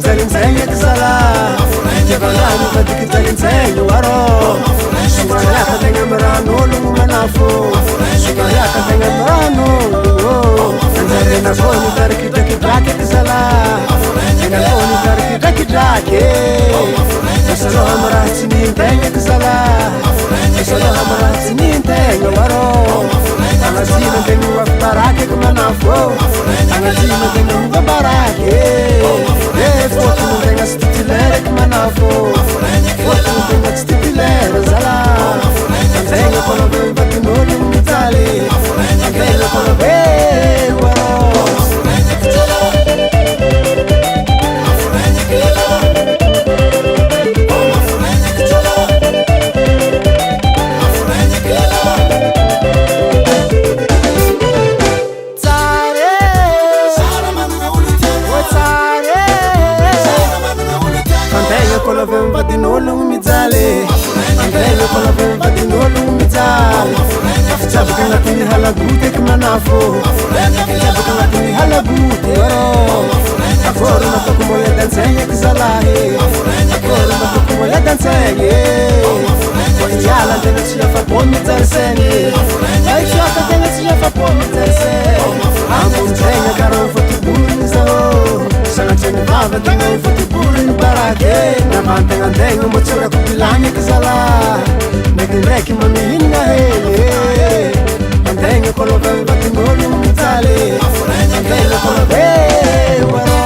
zalinzegny zala jevalano vadiky zalinzegny waro somariaka tegna miran'ologno manafo somariaka tegna miran'ologno anjarena koa nitarikidrakidraky eky zala tegna koa nitarikidrakidraky asaloha maraha tsy nintegna eky zala asaloha maraha tsy nintegna waro anazina tegna mivavibaraky eky manafo anazina tegna mivabaraky fotony tegna tsy titulaire eky manafo fotony tegna tsy titulaire zala antegna kolove mivadin'ologno mijaly antegna kolove waro kolove mivadin'ologno mijaly antegna kolove mivadin'ologno mijaly fitsaboka agnatin'ny halagoty eky manafo fitsaboka agnatin'ny halagoty aro akory natoko moledan-tsegny eky zalahy akory natoko moledan-tsegny iala antegna tsy afapo mijaly saigny aisoaka antegna tsy afapo mijaly saigny ambontegna karaha mifotoboriny zao sanatragny vava antegna mifotoboriny baraky namantegna antegna motsirako bilagny eky zala ndraikindraiky mamihinagna hely antegna kolove mivadin'ologno mijaly antegna kolove waro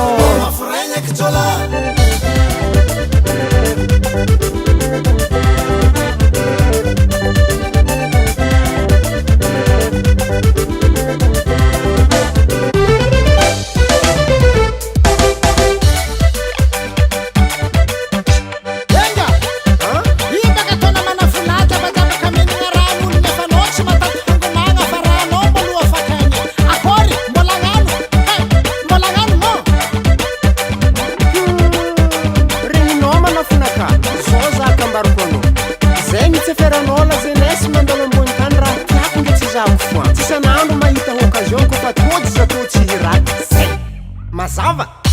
Mazava?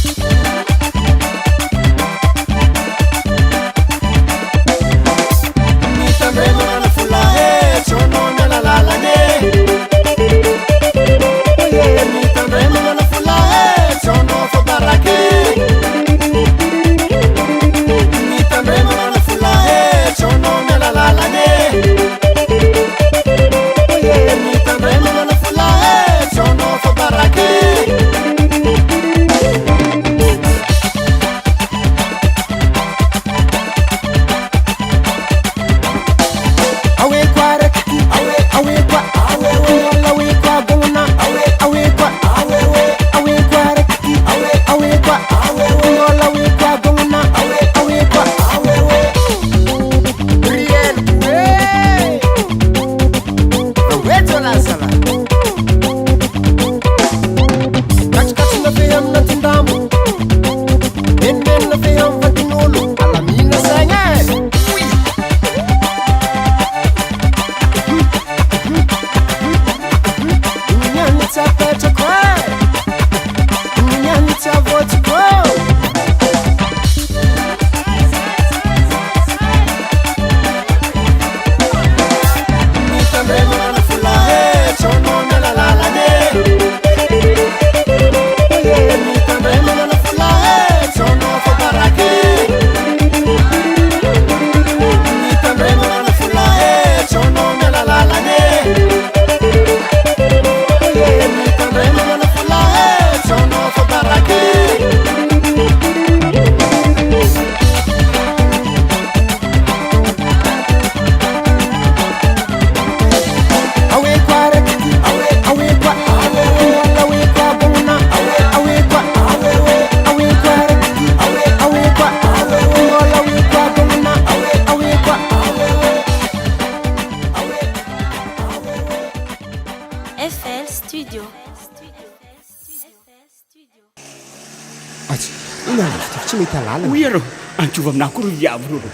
tsy mety alala oy arô antsova aminahy koa ro iavo roro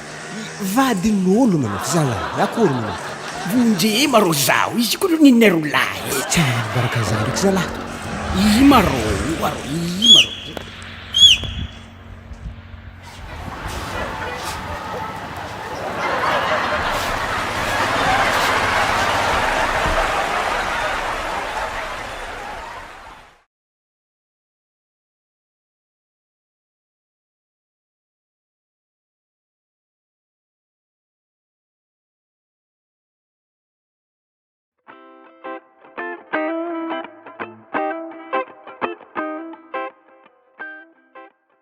vadin'olo manao zala akory manao vonje marô zaho izy koa ro ninay ro lahy tsy baraka zah ndraiky zalahy i marô arô